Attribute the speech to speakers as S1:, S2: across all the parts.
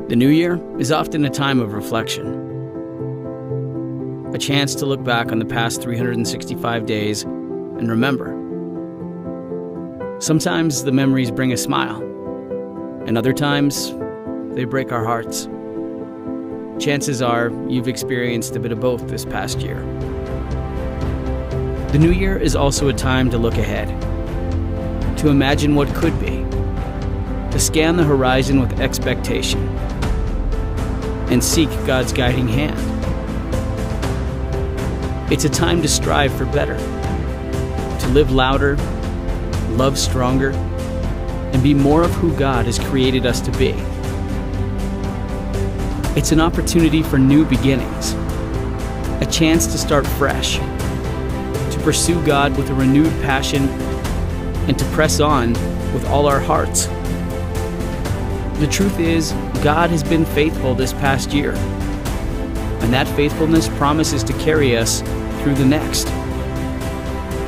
S1: The new year is often a time of reflection, a chance to look back on the past 365 days and remember. Sometimes the memories bring a smile, and other times they break our hearts. Chances are you've experienced a bit of both this past year. The new year is also a time to look ahead, to imagine what could be, to scan the horizon with expectation, and seek God's guiding hand. It's a time to strive for better, to live louder, love stronger, and be more of who God has created us to be. It's an opportunity for new beginnings, a chance to start fresh, to pursue God with a renewed passion, and to press on with all our hearts. The truth is, God has been faithful this past year, and that faithfulness promises to carry us through the next.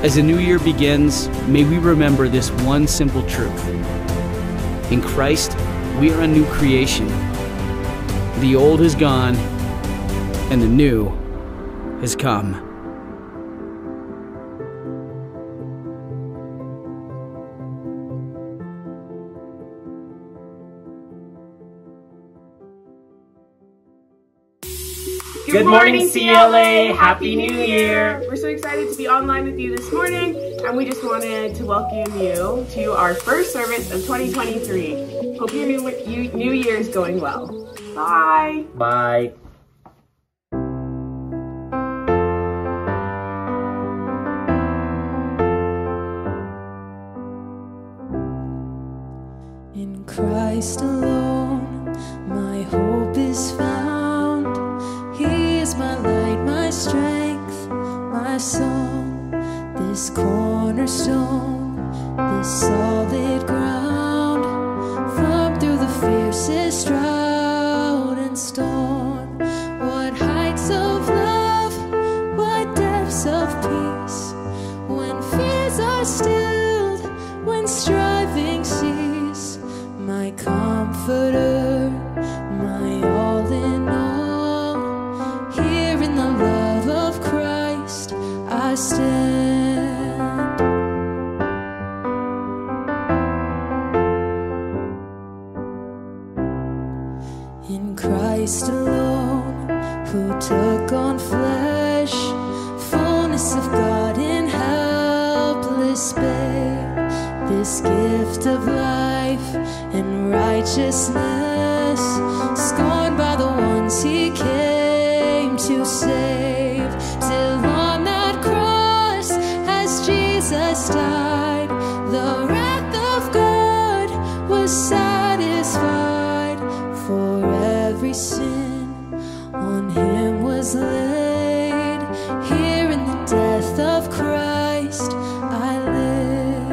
S1: As the new year begins, may we remember this one simple truth. In Christ, we are a new creation. The old has gone, and the new has come.
S2: Good morning, CLA! Happy New Year!
S3: We're so excited to be online with you this morning, and we just wanted to welcome you to our first service of 2023. Hope your new year is going well. Bye!
S2: Bye!
S4: In Christ alone, my hope is found. He is my light, my strength, my song. This cornerstone, this solid ground. Firm through the fiercest drought and storm. What heights of love, what depths of peace. When fears are stilled, when striving cease. My comforter, my all in all, here in the love of Christ I stand. In Christ alone, who took on flesh, fullness of God in helpless babe, this gift of life and righteousness, scorned by the ones he came to save. Till on that cross, as Jesus died, the wrath of God was satisfied. For every sin on him was laid. Here in the death of Christ I live.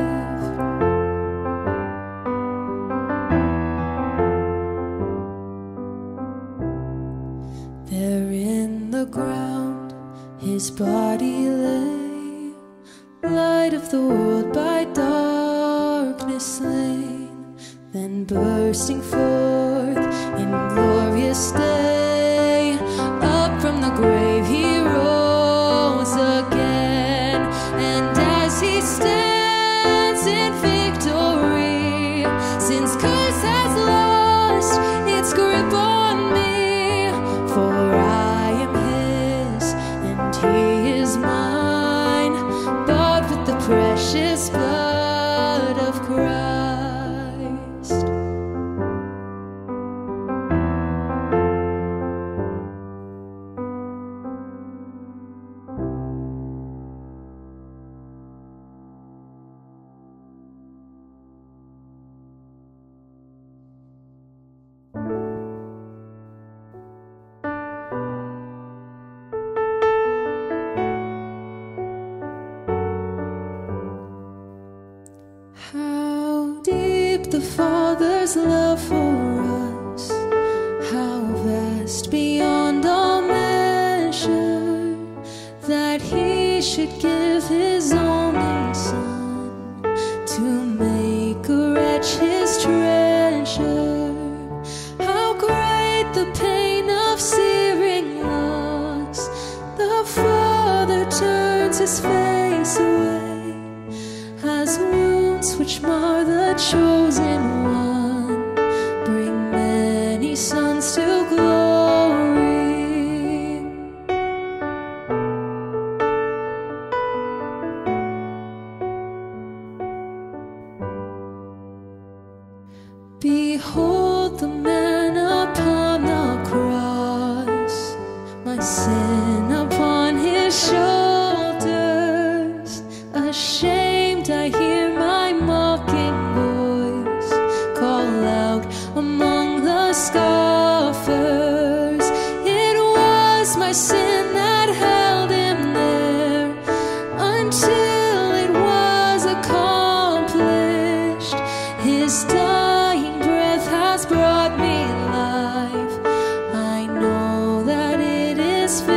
S4: There in the ground his body lay, light of the world by darkness slain, then bursting forth in glorious day, up from the grave he rose again. And as he stands in victory, sin's curse has lost its grip on me. For I am his and he is mine, bought with the precious blood of Christ. How deep the Father's love for us, how vast beyond all measure, that he should give his only Son to make a wretch his treasure. How great his face away, as wounds which mar the chosen one bring many sons to glory. Behold the man upon the cross, my sin upon his shoulders. Ashamed I hear my mocking voice call out among the scoffers. It was my sin that held him there until it was accomplished. His dying breath has brought me life. I know that it is finished.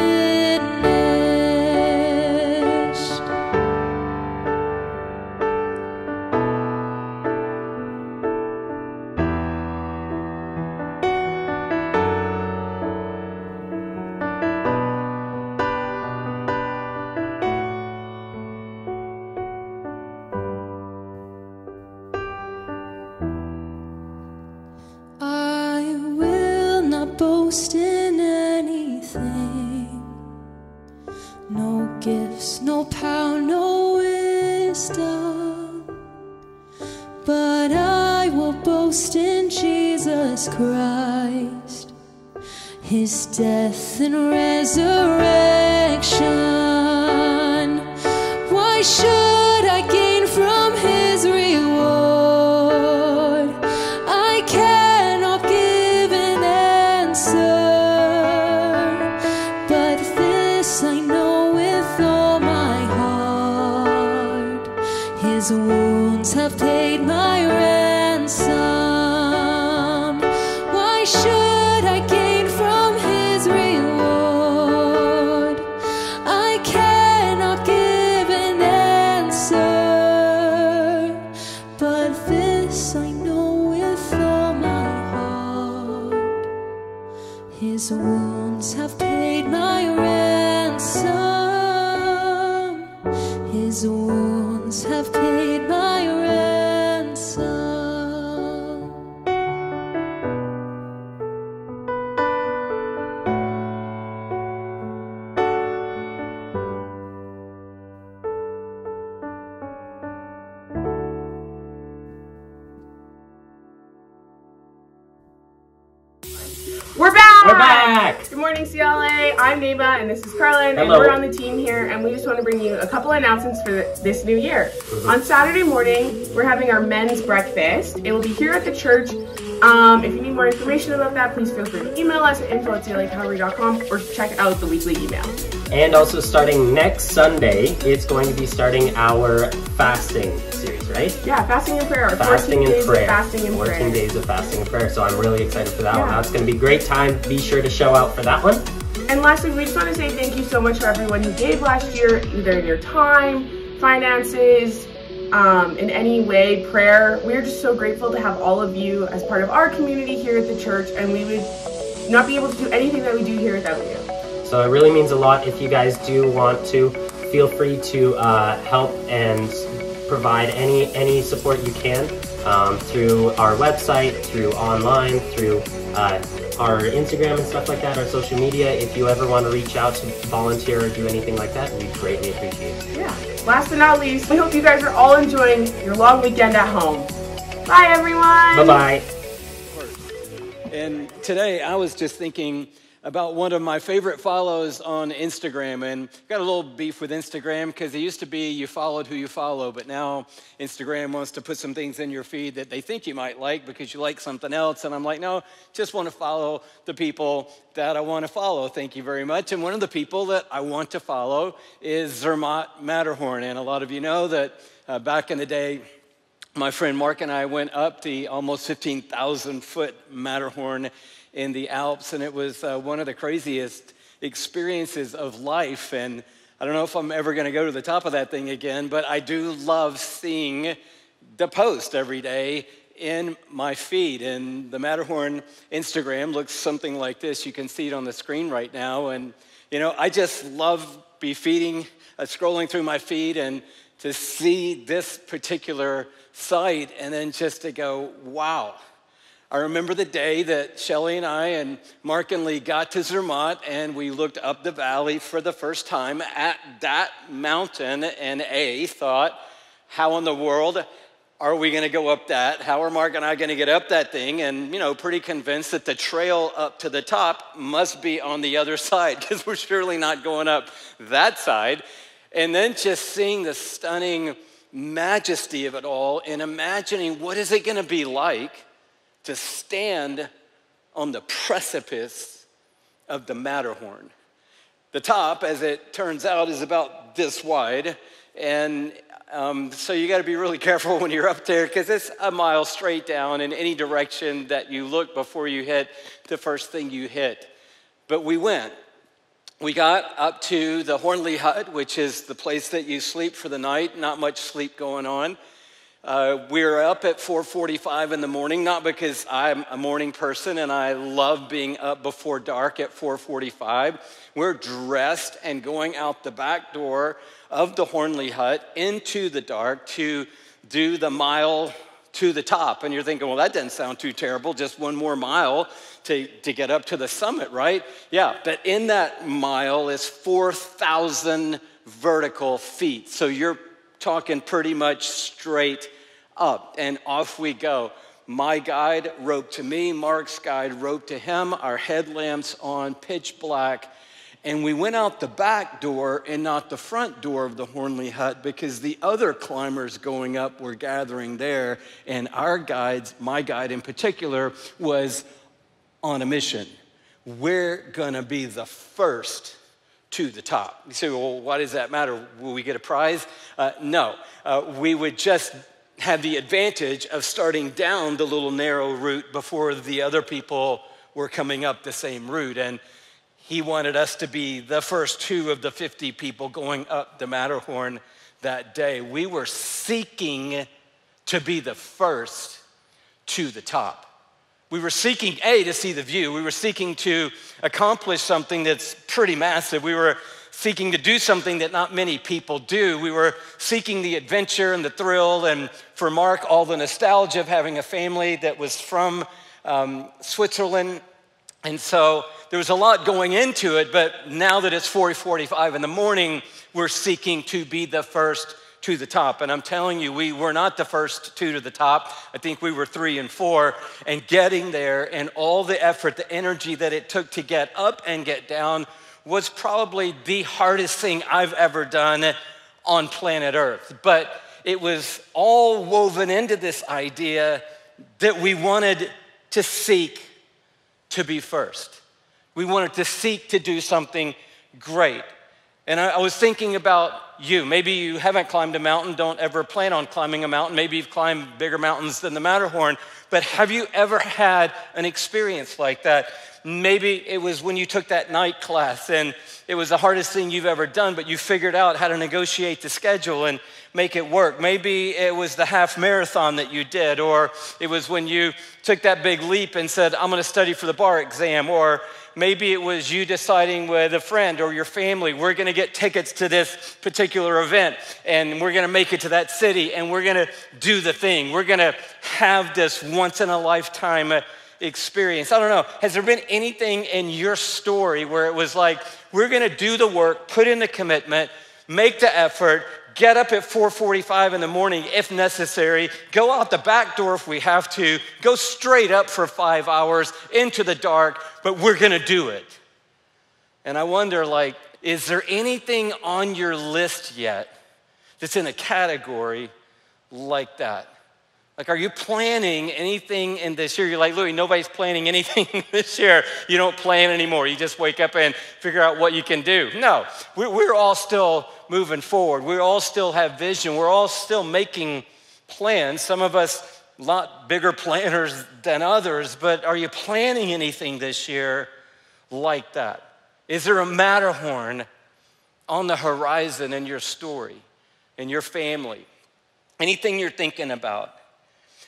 S4: I will not boast in anything, no gifts, no power, no wisdom, but I will boast in Jesus Christ, his death and resurrection. Why should I gain from his reward? I cannot give an answer, but this I know with all my heart: his wounds have paid my ransom. Why should I gain from his reward? I cannot give an answer, but this I know with all my heart: his wounds have paid my ransom. His wounds have paid my ransom.
S3: We're back!
S2: We're back!
S3: Good morning, CLA. I'm Neva, and this is Carlin, and
S2: Hello.
S3: we're on the team here, and we just want to bring you a couple announcements for this new year. On Saturday morning, we're having our men's breakfast. It will be here at the church. If you need more information about that, please feel free to email us at info@clacalvary.com or check out the weekly email.
S2: And also starting next Sunday, it's going to be starting our fasting series, right?
S3: Yeah, fasting and prayer.
S2: Fasting
S3: 14
S2: and
S3: days
S2: prayer.
S3: Of fasting and
S2: 14
S3: prayer.
S2: days of fasting and prayer. So I'm really excited for that one.
S3: Yeah.
S2: That's going to be a great time. Be sure to show out for that one.
S3: And lastly, we just want to say thank you so much for everyone who gave last year, either in your time, finances, in any way, prayer. We're just so grateful to have all of you as part of our community here at the church, and we would not be able to do anything that we do here without you.
S2: So it really means a lot. If you guys do want to, feel free to help and provide any support you can through our website, through online, through our Instagram and stuff like that, our social media. If you ever want to reach out to volunteer or do anything like that, we greatly appreciate it.
S3: Yeah. Last but not least, we hope you guys are all enjoying your long weekend at home. Bye, everyone.
S2: Bye-bye.
S5: And today I was just thinking about one of my favorite follows on Instagram, and got a little beef with Instagram because it used to be you followed who you follow, but now Instagram wants to put some things in your feed that they think you might like because you like something else, and I'm like, no, just want to follow the people that I want to follow. Thank you very much. And one of the people that I want to follow is Vermont Matterhorn, and a lot of you know that back in the day, my friend Mark and I went up the almost 15,000 foot Matterhorn in the Alps, and it was one of the craziest experiences of life. And I don't know if I'm ever going to go to the top of that thing again, but I do love seeing the post every day in my feed. And the Matterhorn Instagram looks something like this. You can see it on the screen right now. And You know, I just love scrolling through my feed and to see this particular site and then just to go, wow. I remember the day that Shelley and I and Mark and Lee got to Vermont and we looked up the valley for the first time at that mountain and thought, how in the world are we going to go up that? How are Mark and I going to get up that thing? And, you know, pretty convinced that the trail up to the top must be on the other side because we're surely not going up that side. And then just seeing the stunning majesty of it all and imagining what is it going to be like to stand on the precipice of the Matterhorn. The top, as it turns out, is about this wide. And so you got to be really careful when you're up there because it's a mile straight down in any direction that you look before you hit the first thing you hit. But we went. We got up to the Hornley Hut, which is the place that you sleep for the night. Not much sleep going on. We were up at 4:45 in the morning, not because I'm a morning person and I love being up before dark at 4:45. We're dressed and going out the back door of the Hornley Hut into the dark to do the mile to the top. And you're thinking, well, that doesn't sound too terrible, just one more mile to get up to the summit, right? Yeah, but in that mile is 4,000 vertical feet. So you're talking pretty much straight up, and off we go. My guide roped to me, Mark's guide roped to him, our headlamps on, pitch black, and we went out the back door and not the front door of the Hornley Hut because the other climbers going up were gathering there, and our guides, my guide in particular, was on a mission. We're gonna be the first to the top. You say, well, why does that matter? Will we get a prize? No, we would just have the advantage of starting down the little narrow route before the other people were coming up the same route. And he wanted us to be the first 2 of the 50 people going up the Matterhorn that day. We were seeking to be the first to the top. We were seeking, to see the view. We were seeking to accomplish something that's pretty massive. We were seeking to do something that not many people do. We were seeking the adventure and the thrill, and for Mark, all the nostalgia of having a family that was from Switzerland. And so there was a lot going into it, but now that it's 4:45 in the morning, we're seeking to be the first to the top. And I'm telling you, we were not the first 2 to the top. I think we were 3 and 4. And getting there and all the effort, the energy that it took to get up and get down was probably the hardest thing I've ever done on planet Earth. But it was all woven into this idea that we wanted to seek to be first. We wanted to seek to do something great. And I was thinking about you. Maybe you haven't climbed a mountain, don't ever plan on climbing a mountain. Maybe you've climbed bigger mountains than the Matterhorn, but have you ever had an experience like that? Maybe it was when you took that night class and it was the hardest thing you've ever done, but you figured out how to negotiate the schedule and make it work. Maybe it was the half marathon that you did, or it was when you took that big leap and said, I'm gonna study for the bar exam, or maybe it was you deciding with a friend or your family, we're gonna get tickets to this particular event and we're gonna make it to that city and we're gonna do the thing. We're gonna have this once in a lifetime experience. I don't know, has there been anything in your story where it was like, we're gonna do the work, put in the commitment, make the effort, get up at 4:45 in the morning if necessary, go out the back door if we have to, go straight up for 5 hours into the dark, but we're gonna do it. And I wonder, like, is there anything on your list yet that's in a category like that? Like, are you planning anything in this year? You're like, Louis, nobody's planning anything this year. You don't plan anymore. You just wake up and figure out what you can do. No, we're all still moving forward. We all still have vision. We're all still making plans. Some of us a lot bigger planners than others, but are you planning anything this year like that? Is there a Matterhorn on the horizon in your story, in your family? Anything you're thinking about?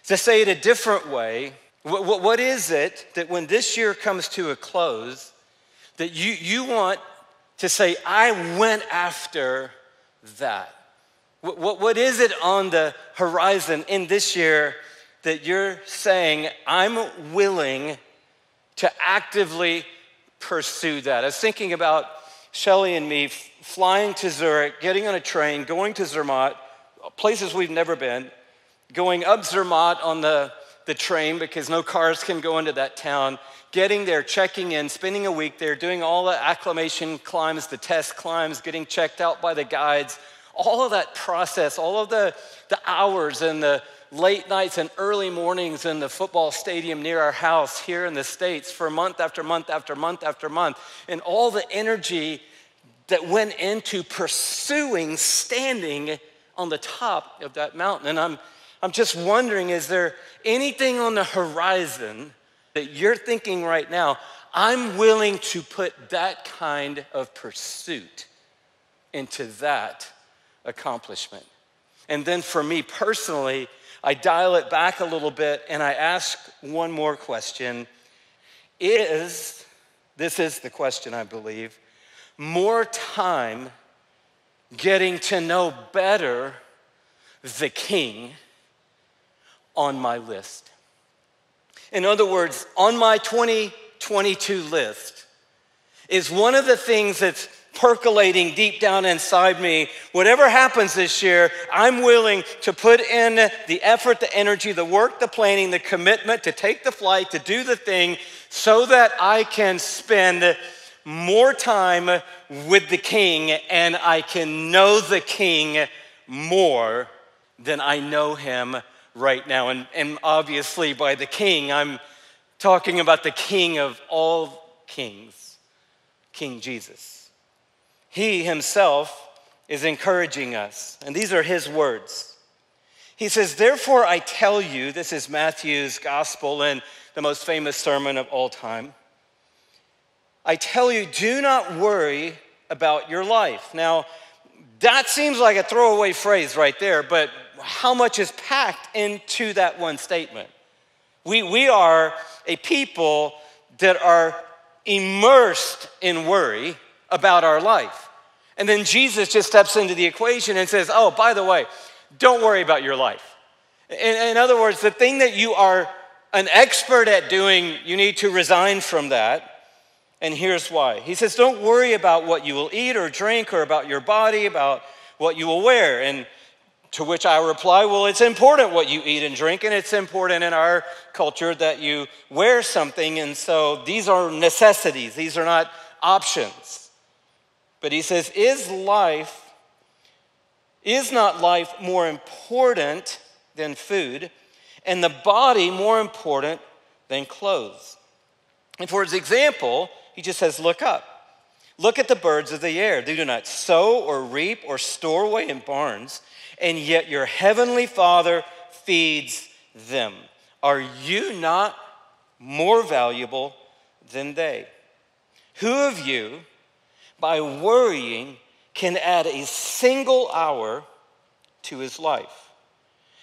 S5: To say it a different way, what is it that when this year comes to a close, that you want to say, I went after that? What is it on the horizon in this year that you're saying, I'm willing to actively pursue that? I was thinking about Shelley and me flying to Zurich, getting on a train, going to Zermatt, places we've never been, going up Zermatt on the train because no cars can go into that town, getting there, checking in, spending a week there, doing all the acclimation climbs, the test climbs, getting checked out by the guides, all of that process, all of the hours and the late nights and early mornings in the football stadium near our house here in the States for month after month after month after month, and all the energy that went into pursuing standing on the top of that mountain. And I'm just wondering, is there anything on the horizon that you're thinking right now, I'm willing to put that kind of pursuit into that accomplishment? And then for me personally, I dial it back a little bit and I ask one more question. This is the question, I believe, more time getting to know better the King on my list? In other words, on my 2022 list is one of the things that's percolating deep down inside me. Whatever happens this year, I'm willing to put in the effort, the energy, the work, the planning, the commitment to take the flight, to do the thing so that I can spend more time with the King and I can know the King more than I know him right now. And obviously by the King, I'm talking about the King of all kings, King Jesus. He himself is encouraging us, and these are his words. He says, therefore I tell you, this is Matthew's gospel and the most famous sermon of all time. I tell you, do not worry about your life. Now, that seems like a throwaway phrase right there, but how much is packed into that one statement? We are a people that are immersed in worry about our life. And then Jesus just steps into the equation and says, oh, by the way, don't worry about your life. In other words, the thing that you are an expert at doing, you need to resign from that. And here's why. He says, don't worry about what you will eat or drink or about your body, about what you will wear. And to which I reply, well, it's important what you eat and drink, and it's important in our culture that you wear something. And so these are necessities. These are not options. But he says, is not life more important than food, and the body more important than clothes? And for his example, he just says, look up. Look at the birds of the air. They do not sow or reap or store away in barns, and yet your heavenly Father feeds them. Are you not more valuable than they? Who of you, by worrying, can add a single hour to his life?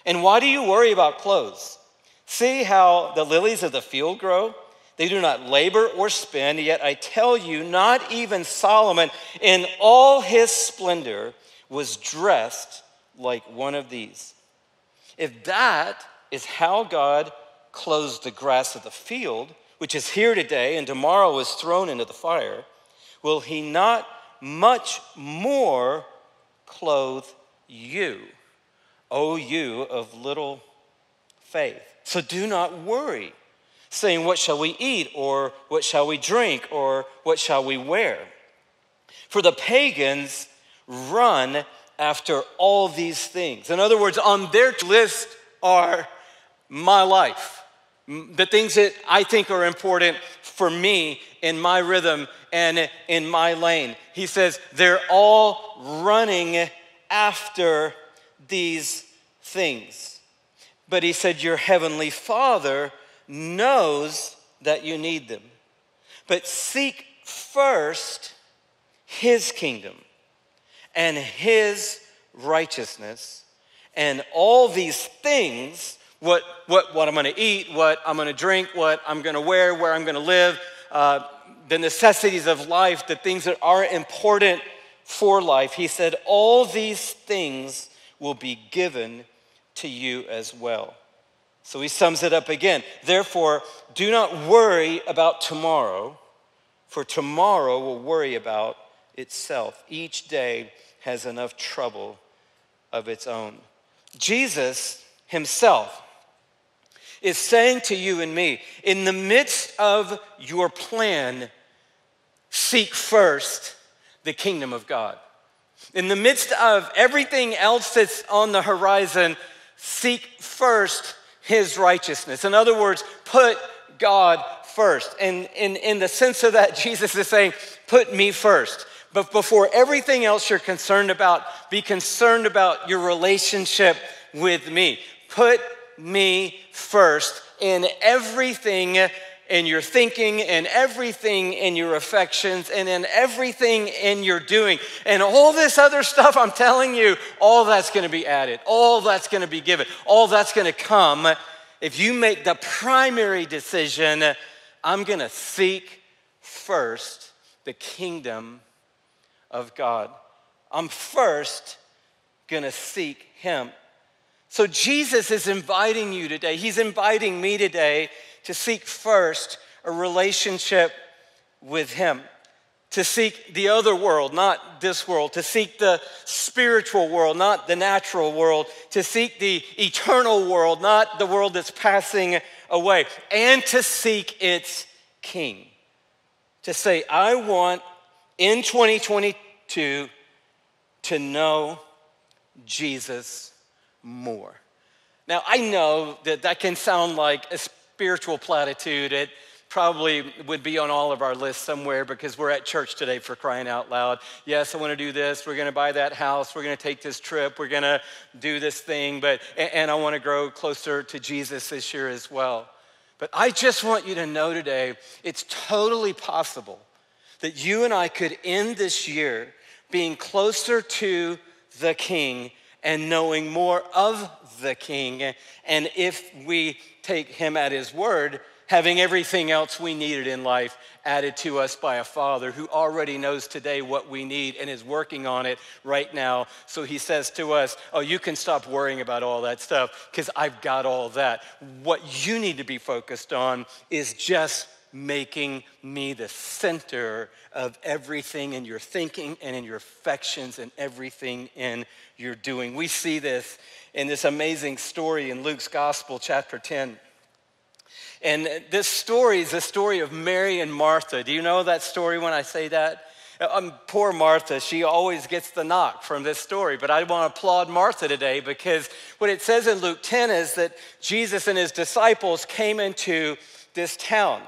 S5: And why do you worry about clothes? See how the lilies of the field grow? They do not labor or spin, yet I tell you, not even Solomon in all his splendor was dressed like one of these. If that is how God clothes the grass of the field, which is here today and tomorrow is thrown into the fire, will he not much more clothe you, O you of little faith? So do not worry, saying, what shall we eat, or what shall we drink, or what shall we wear? For the pagans run after all these things. In other words, on their list are my life, the things that I think are important for me in my rhythm and in my lane. He says they're all running after these things. But he said your heavenly Father knows that you need them. But seek first his kingdom and his righteousness, and all these things, what I'm going to eat, what I'm going to drink, what I'm going to wear, where I'm going to live, the necessities of life, the things that are important for life, he said, all these things will be given to you as well. So he sums it up again. Therefore, do not worry about tomorrow, for tomorrow will worry about itself. Each day has enough trouble of its own. Jesus himself is saying to you and me, in the midst of your plan, seek first the kingdom of God. In the midst of everything else that's on the horizon, seek first his righteousness. In other words, put God first. And in the sense of that, Jesus is saying, put me first. But before everything else you're concerned about, be concerned about your relationship with me. Put me first in everything, in your thinking, in everything in your affections, and in everything in your doing. And all this other stuff, I'm telling you, all that's going to be added. All that's going to be given. All that's going to come if you make the primary decision, I'm going to seek first the kingdom of God. I'm first going to seek him. So Jesus is inviting you today. He's inviting me today to seek first a relationship with him. To seek the other world, not this world. To seek the spiritual world, not the natural world. To seek the eternal world, not the world that's passing away. And to seek its king. To say, I want in 2022 to know Jesus more. Now, I know that can sound like a spiritual platitude. It probably would be on all of our lists somewhere because we're at church today, for crying out loud. Yes, I want to do this. We're going to buy that house. We're going to take this trip. We're going to do this thing. And I want to grow closer to Jesus this year as well. But I just want you to know today, it's totally possible that you and I could end this year being closer to the King and knowing more of the King. And if we take him at his word, having everything else we needed in life added to us by a Father who already knows today what we need and is working on it right now. So he says to us, oh, you can stop worrying about all that stuff because I've got all that. What you need to be focused on is just making me the center of everything in your thinking and in your affections and everything in your doing. We see this in this amazing story in Luke's Gospel, chapter 10. And this story is the story of Mary and Martha. Do you know that story when I say that? Poor Martha, she always gets the knock from this story. But I want to applaud Martha today because what it says in Luke 10 is that Jesus and his disciples came into this town.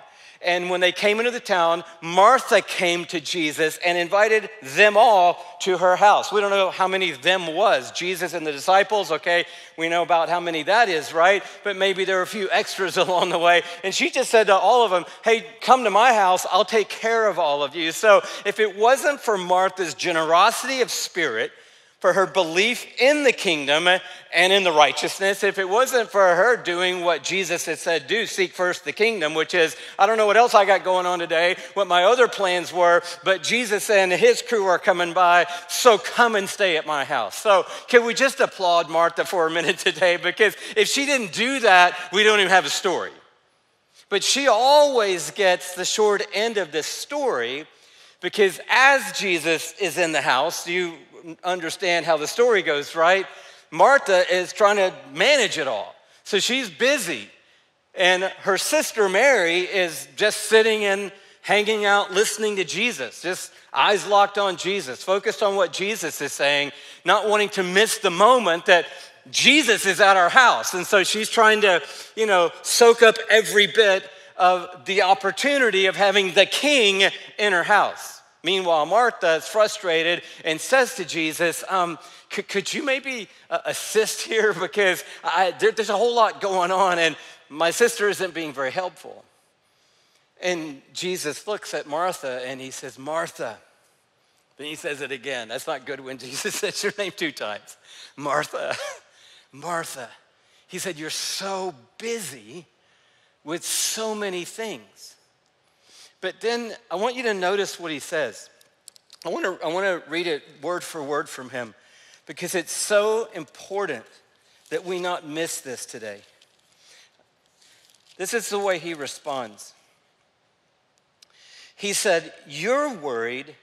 S5: And when they came into the town, Martha came to Jesus and invited them all to her house. We don't know how many of them was. Jesus and the disciples, okay, we know about how many that is, right? But maybe there were a few extras along the way. And she just said to all of them, hey, come to my house. I'll take care of all of you. So if it wasn't for Martha's generosity of spirit, for her belief in the kingdom and in the righteousness, if it wasn't for her doing what Jesus had said, do, seek first the kingdom, which is, I don't know what else I got going on today, what my other plans were, but Jesus and his crew are coming by, so come and stay at my house. So can we just applaud Martha for a minute today? Because if she didn't do that, we don't even have a story. But she always gets the short end of this story because as Jesus is in the house, you understand how the story goes, right? Martha is trying to manage it all. So she's busy. And her sister Mary is just sitting and hanging out, listening to Jesus, just eyes locked on Jesus, focused on what Jesus is saying, not wanting to miss the moment that Jesus is at our house. And so she's trying to, soak up every bit of the opportunity of having the King in her house. Meanwhile, Martha is frustrated and says to Jesus, could you maybe assist here? Because there's a whole lot going on and my sister isn't being very helpful. And Jesus looks at Martha and he says, Martha. Then he says it again. That's not good when Jesus says your name 2 times. Martha, Martha. He said, you're so busy with so many things. But then I want you to notice what he says. I want to read it word for word from him because it's so important that we not miss this today. This is the way he responds. He said, "You're worried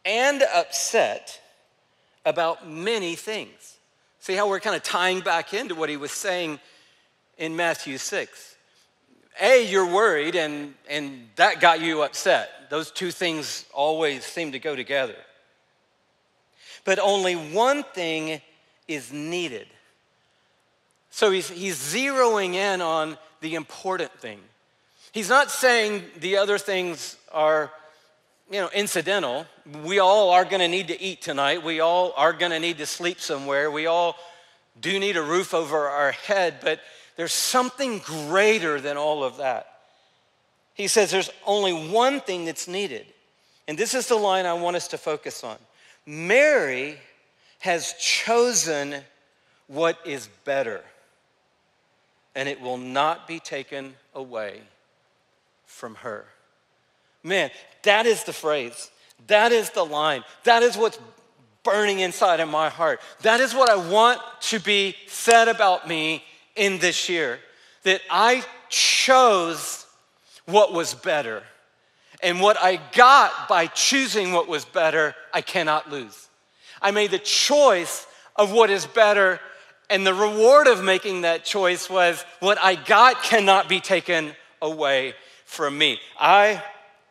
S5: and upset about many things." See how we're kind of tying back into what he was saying in Matthew 6. You're worried, and that got you upset. Those two things always seem to go together. But only one thing is needed. So he's zeroing in on the important thing. He's not saying the other things are, incidental. We all are going to need to eat tonight. We all are going to need to sleep somewhere. We all do need a roof over our head, but there's something greater than all of that. He says there's only one thing that's needed. And this is the line I want us to focus on. Mary has chosen what is better, and it will not be taken away from her. Man, that is the phrase. That is the line. That is what's burning inside of my heart. That is what I want to be said about me in this year. That I chose what was better. And what I got by choosing what was better, I cannot lose. I made the choice of what is better, and the reward of making that choice was what I got cannot be taken away from me. I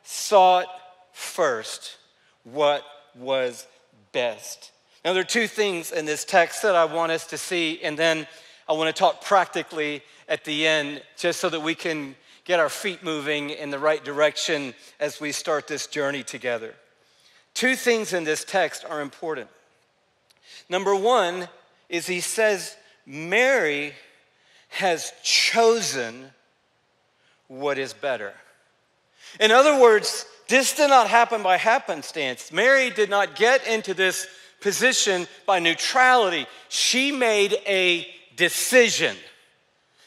S5: sought first what was best. Now, there are two things in this text that I want us to see, and then I want to talk practically at the end, just so that we can get our feet moving in the right direction as we start this journey together. Two things in this text are important. Number one is he says, Mary has chosen what is better. In other words, this did not happen by happenstance. Mary did not get into this position by neutrality. She made a decision.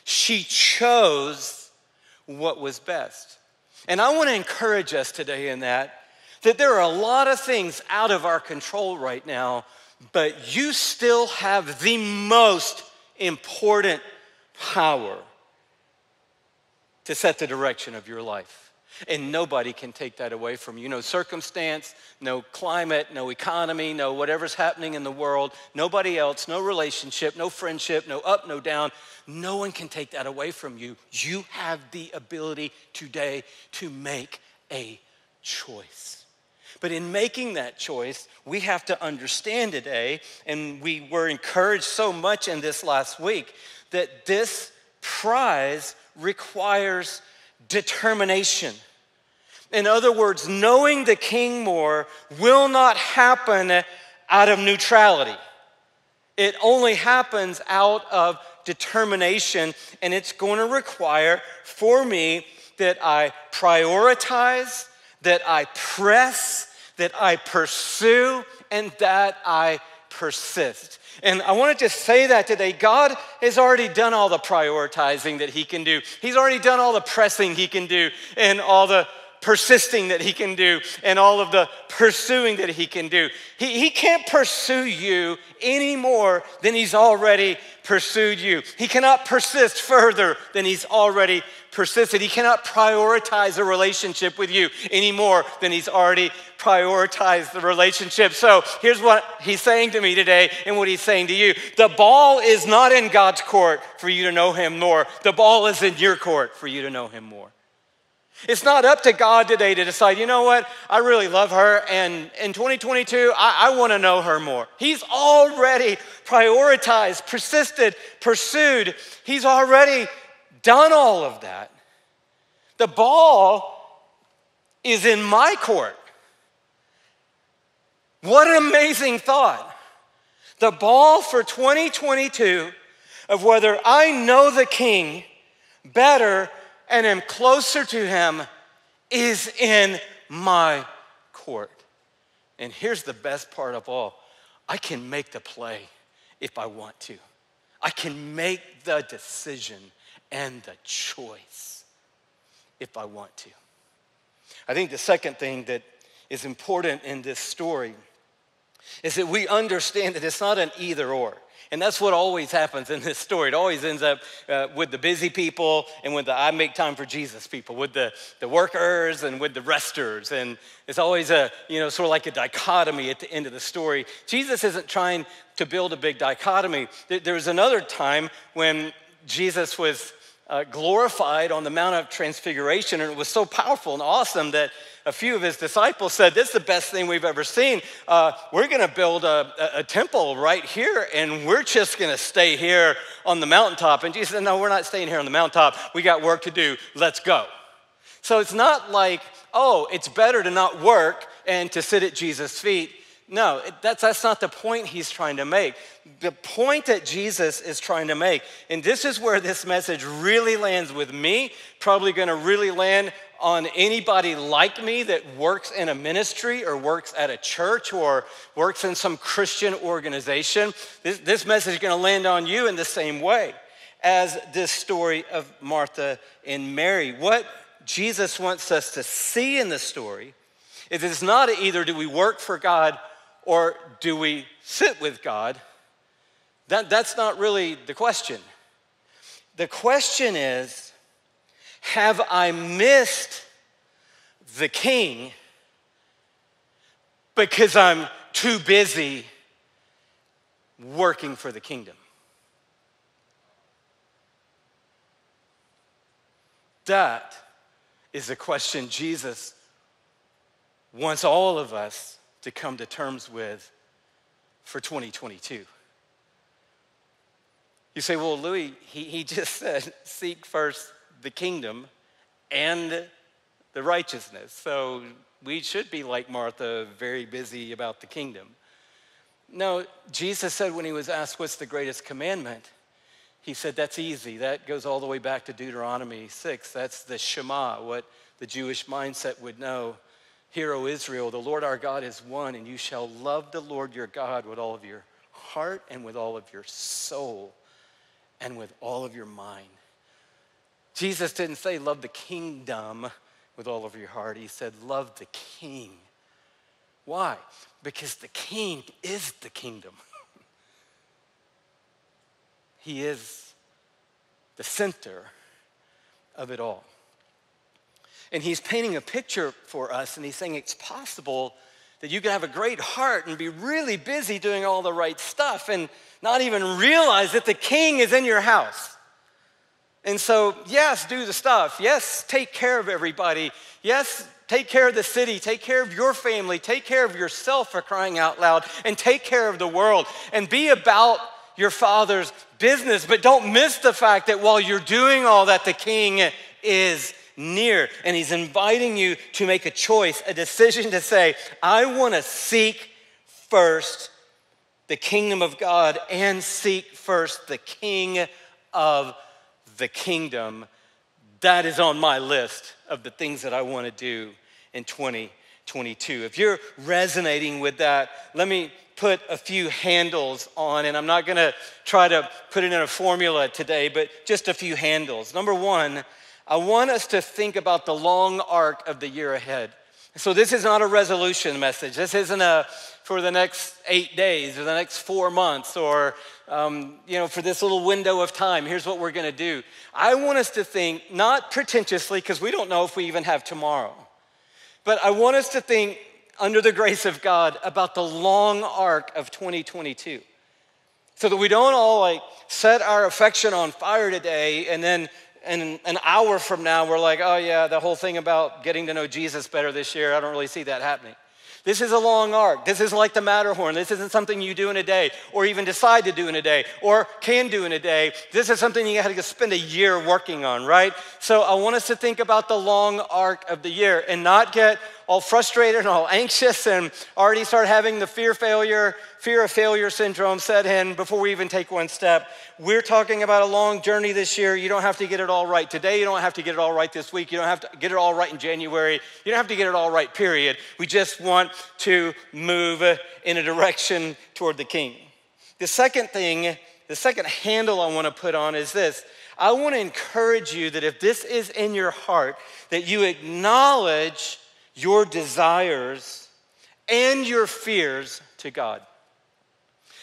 S5: She chose what was best. And I want to encourage us today in that there are a lot of things out of our control right now, but you still have the most important power to set the direction of your life. And nobody can take that away from you. No circumstance, no climate, no economy, no whatever's happening in the world, nobody else, no relationship, no friendship, no up, no down. No one can take that away from you. You have the ability today to make a choice. But in making that choice, we have to understand today, and we were encouraged so much in this last week, that this prize requires determination. In other words, knowing the King more will not happen out of neutrality. It only happens out of determination, and it's going to require for me that I prioritize, that I press, that I pursue, and that I persist. And I want to just say that today. God has already done all the prioritizing that he can do. He's already done all the pressing he can do, and all the persisting that he can do, and all of the pursuing that he can do. He can't pursue you any more than he's already pursued you. He cannot persist further than he's already persisted. He cannot prioritize a relationship with you any more than he's already prioritized the relationship. So here's what he's saying to me today, and what he's saying to you. The ball is not in God's court for you to know him more. The ball is in your court for you to know him more. It's not up to God today to decide, you know what, I really love her, and in 2022, I want to know her more. He's already prioritized, persisted, pursued. He's already done all of that. The ball is in my court. What an amazing thought. The ball for 2022 of whether I know the King better and am closer to him is in my court. And here's the best part of all. I can make the play if I want to. I can make the decision and the choice if I want to. I think the second thing that is important in this story is that we understand that it's not an either or. And that's what always happens in this story. It always ends up with the busy people and with the I make time for Jesus people, with the workers and with the resters. And it's always sort of like a dichotomy at the end of the story. Jesus isn't trying to build a big dichotomy. There was another time when Jesus was glorified on the Mount of Transfiguration, and it was so powerful and awesome that a few of his disciples said, this is the best thing we've ever seen. We're going to build a temple right here, and we're just going to stay here on the mountaintop. And Jesus said, no, we're not staying here on the mountaintop. We got work to do. Let's go. So it's not like, oh, it's better to not work and to sit at Jesus' feet. No, that's not the point he's trying to make. The point that Jesus is trying to make, and this is where this message really lands with me, probably going to really land on anybody like me that works in a ministry or works at a church or works in some Christian organization. This message is going to land on you in the same way as this story of Martha and Mary. What Jesus wants us to see in the story is it's not either do we work for God or do we sit with God. That's not really the question. The question is, have I missed the king because I'm too busy working for the kingdom? That is a question Jesus wants all of us to come to terms with for 2022. You say, well, Louis, he just said, seek first the kingdom and the righteousness. So we should be like Martha, very busy about the kingdom. No, Jesus said when he was asked, what's the greatest commandment? He said, that's easy. That goes all the way back to Deuteronomy 6. That's the Shema, what the Jewish mindset would know. Hear, O Israel, the Lord our God is one, and you shall love the Lord your God with all of your heart and with all of your soul and with all of your mind. Jesus didn't say love the kingdom with all of your heart. He said love the king. Why? Because the king is the kingdom. He is the center of it all. And he's painting a picture for us, and he's saying it's possible that you can have a great heart and be really busy doing all the right stuff and not even realize that the king is in your house. And so, yes, do the stuff. Yes, take care of everybody. Yes, take care of the city. Take care of your family. Take care of yourself, for crying out loud, and take care of the world. And be about your Father's business. But don't miss the fact that while you're doing all that, the king is near. And he's inviting you to make a choice, a decision to say, I want to seek first the kingdom of God and seek first the king of the kingdom. That is on my list of the things that I want to do in 2022. If you're resonating with that, let me put a few handles on, and I'm not going to try to put it in a formula today, but just a few handles. Number one, I want us to think about the long arc of the year ahead. So this is not a resolution message. This isn't for the next 8 days or the next 4 months or for this little window of time. Here's what we're going to do. I want us to think, not pretentiously, because we don't know if we even have tomorrow, but I want us to think under the grace of God about the long arc of 2022, so that we don't all set our affection on fire today and then and an hour from now, we're like, oh yeah, the whole thing about getting to know Jesus better this year, I don't really see that happening. This is a long arc. This is like the Matterhorn. This isn't something you do in a day or even decide to do in a day or can do in a day. This is something you have to spend a year working on, right? So I want us to think about the long arc of the year and not get all frustrated and all anxious and already start having the fear of failure syndrome set in before we even take one step. We're talking about a long journey this year. You don't have to get it all right today. You don't have to get it all right this week. You don't have to get it all right in January. You don't have to get it all right, period. We just want to move in a direction toward the King. The second handle I want to put on is this. I want to encourage you that if this is in your heart, that you acknowledge your desires and your fears to God.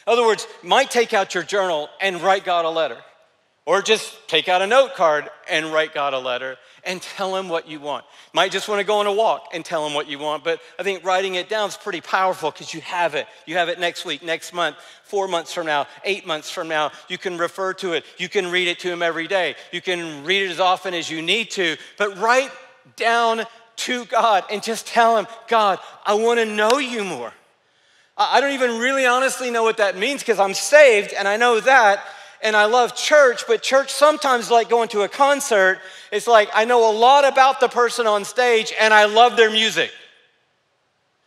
S5: In other words, you might take out your journal and write God a letter. Or just take out a note card and write God a letter and tell him what you want. Might just want to go on a walk and tell him what you want, but I think writing it down is pretty powerful because you have it. You have it next week, next month, 4 months from now, 8 months from now. You can refer to it. You can read it to him every day. You can read it as often as you need to, but write down to God and just tell him, God, I want to know you more. I don't even really honestly know what that means because I'm saved and I know that. And I love church, but church sometimes like going to a concert. It's like I know a lot about the person on stage and I love their music.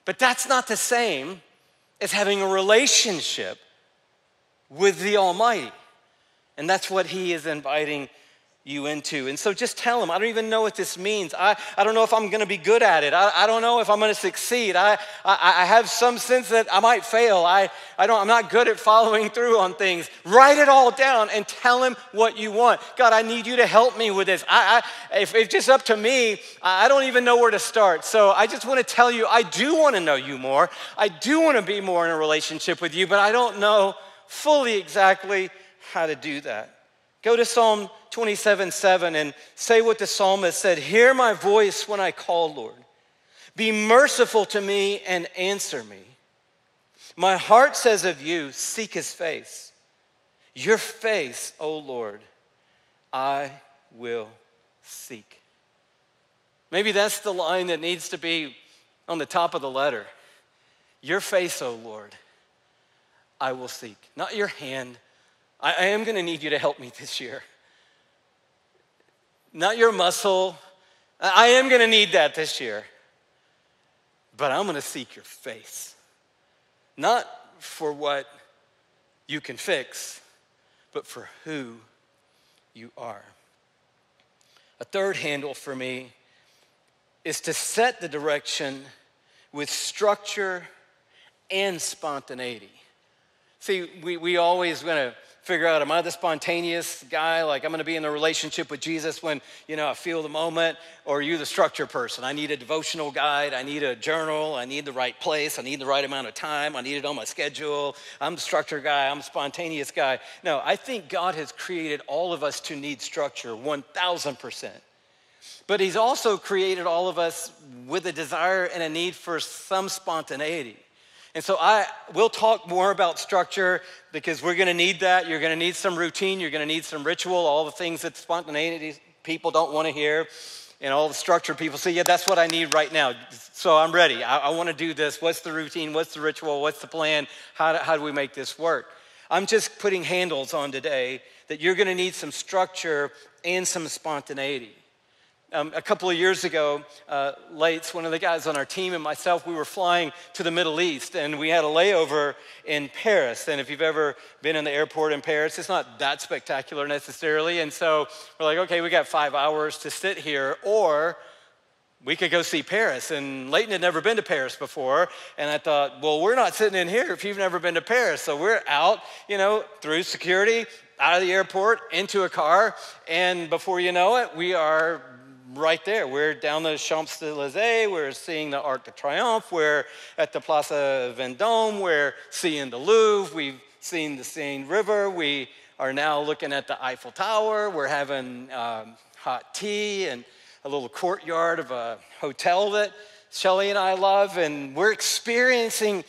S5: But that's not the same as having a relationship with the Almighty. And that's what he is inviting you into. And so just tell him, I don't even know what this means. I don't know if I'm going to be good at it. I don't know if I'm going to succeed. I have some sense that I might fail. I'm not good at following through on things. Write it all down and tell him what you want. God, I need you to help me with this. If it's just up to me, I don't even know where to start. So I just want to tell you, I do want to know you more. I do want to be more in a relationship with you, but I don't know fully exactly how to do that. Go to Psalm 27:7 and say what the psalmist said. Hear my voice when I call, Lord. Be merciful to me and answer me. My heart says of you, seek his face. Your face, O Lord, I will seek. Maybe that's the line that needs to be on the top of the letter. Your face, O Lord, I will seek. Not your hand. I am going to need you to help me this year. Not your muscle. I am going to need that this year. But I'm going to seek your face. Not for what you can fix, but for who you are. A third handle for me is to set the direction with structure and spontaneity. See, we always want to figure out, am I the spontaneous guy? Like I'm going to be in a relationship with Jesus when, I feel the moment, or are you the structure person? I need a devotional guide. I need a journal. I need the right place. I need the right amount of time. I need it on my schedule. I'm the structure guy. I'm the spontaneous guy. No, I think God has created all of us to need structure 1,000%. But he's also created all of us with a desire and a need for some spontaneity. And so we'll talk more about structure because we're going to need that. You're going to need some routine. You're going to need some ritual, all the things that spontaneity people don't want to hear, and all the structure people say, yeah, that's what I need right now. So I'm ready. I want to do this. What's the routine? What's the ritual? What's the plan? How do we make this work? I'm just putting handles on today that you're going to need some structure and some spontaneity. A couple of years ago, Lates, one of the guys on our team, and myself, we were flying to the Middle East, and we had a layover in Paris. And if you've ever been in the airport in Paris, it's not that spectacular necessarily. And so we're like, okay, we got 5 hours to sit here, or we could go see Paris. And Leighton had never been to Paris before, and I thought, well, we're not sitting in here if you've never been to Paris. So we're out, through security, out of the airport, into a car, and before you know it, we are right there. We're down the Champs-Élysées. We're seeing the Arc de Triomphe. We're at the Place Vendôme. We're seeing the Louvre. We've seen the Seine River. We are now looking at the Eiffel Tower. We're having hot tea and a little courtyard of a hotel that Shelley and I love. And we're experiencing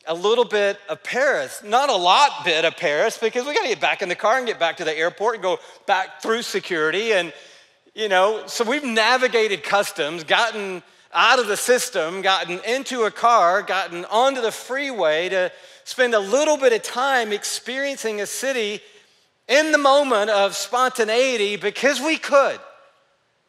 S5: a little bit of Paris. Not a lot bit of Paris because we got to get back in the car and get back to the airport and go back through security. And so we've navigated customs, gotten out of the system, gotten into a car, gotten onto the freeway to spend a little bit of time experiencing a city in the moment of spontaneity because we could.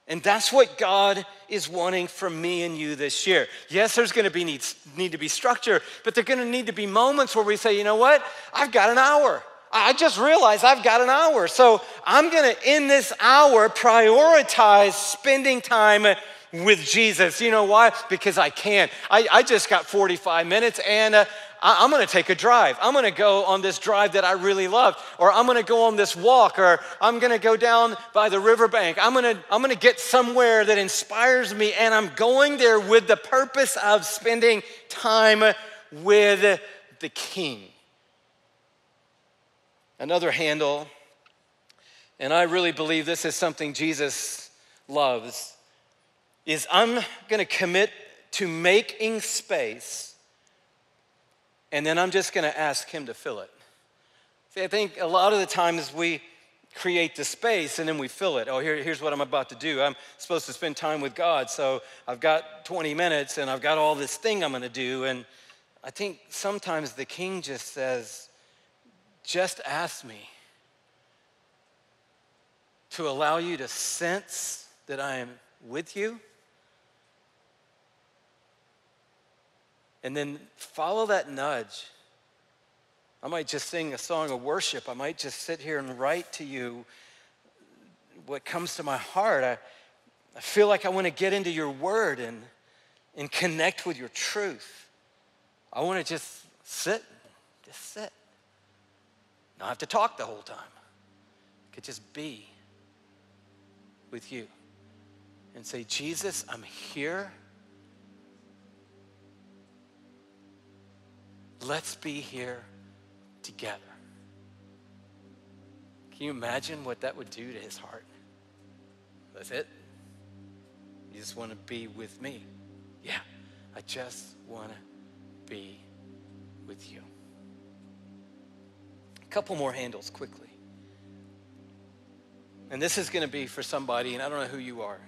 S5: And that's what God is wanting from me and you this year. Yes, there's going to need to be structure, but there's going to need to be moments where we say, you know what? I've got an hour. I just realized I've got an hour. So I'm going to, in this hour, prioritize spending time with Jesus. You know why? Because I can. I just got 45 minutes and I'm going to take a drive. I'm going to go on this drive that I really love, or I'm going to go on this walk, or I'm going to go down by the riverbank. I'm going to get somewhere that inspires me, and I'm going there with the purpose of spending time with the King. Another handle, and I really believe this is something Jesus loves, is I'm going to commit to making space, and then I'm just going to ask him to fill it. See, I think a lot of the times we create the space and then we fill it. Oh, here's what I'm about to do. I'm supposed to spend time with God, so I've got 20 minutes and I've got all this thing I'm going to do. And I think sometimes the King just says, just ask me to allow you to sense that I am with you. And then follow that nudge. I might just sing a song of worship. I might just sit here and write to you what comes to my heart. I feel like I want to get into your word and connect with your truth. I want to just sit. Not have to talk the whole time. I could just be with you and say, Jesus, I'm here. Let's be here together. Can you imagine what that would do to his heart? That's it? You just want to be with me? Yeah, I just want to be with you. A couple more handles quickly. And this is going to be for somebody, and I don't know who you are.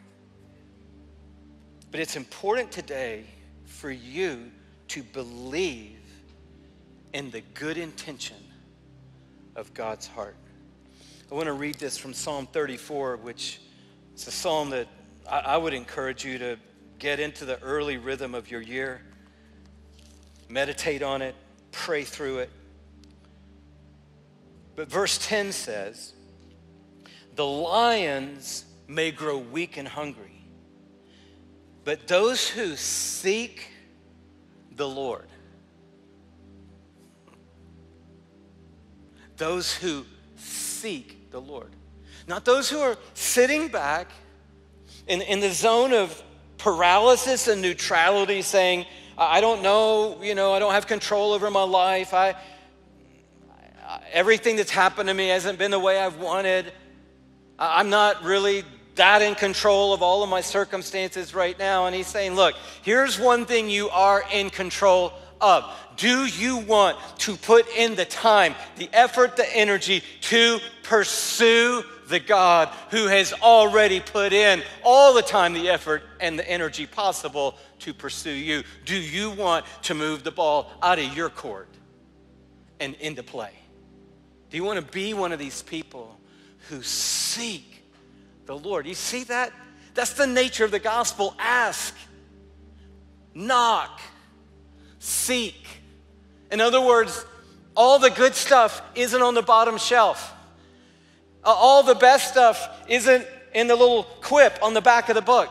S5: But it's important today for you to believe in the good intention of God's heart. I want to read this from Psalm 34, which is a psalm that I would encourage you to get into the early rhythm of your year. Meditate on it, pray through it. But verse 10 says, the lions may grow weak and hungry, but those who seek the Lord, those who seek the Lord. Not those who are sitting back in the zone of paralysis and neutrality saying, I don't know, I don't have control over my life. Everything that's happened to me hasn't been the way I've wanted. I'm not really that in control of all of my circumstances right now. And he's saying, look, here's one thing you are in control of. Do you want to put in the time, the effort, the energy to pursue the God who has already put in all the time, the effort, and the energy possible to pursue you? Do you want to move the ball out of your court and into play? Do you want to be one of these people who seek the Lord? You see that? That's the nature of the gospel. Ask, knock, seek. In other words, all the good stuff isn't on the bottom shelf. All the best stuff isn't in the little quip on the back of the book.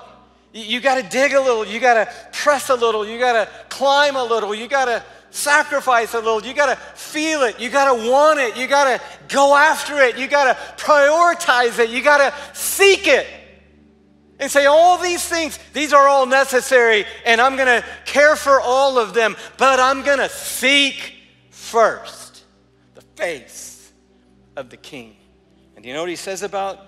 S5: You got to dig a little. You got to press a little. You got to climb a little. You got to sacrifice a little. You got to feel it. You got to want it. You got to go after it. You got to prioritize it. You got to seek it. And say, all these things, these are all necessary, and I'm going to care for all of them, but I'm going to seek first the face of the King. And do you know what he says about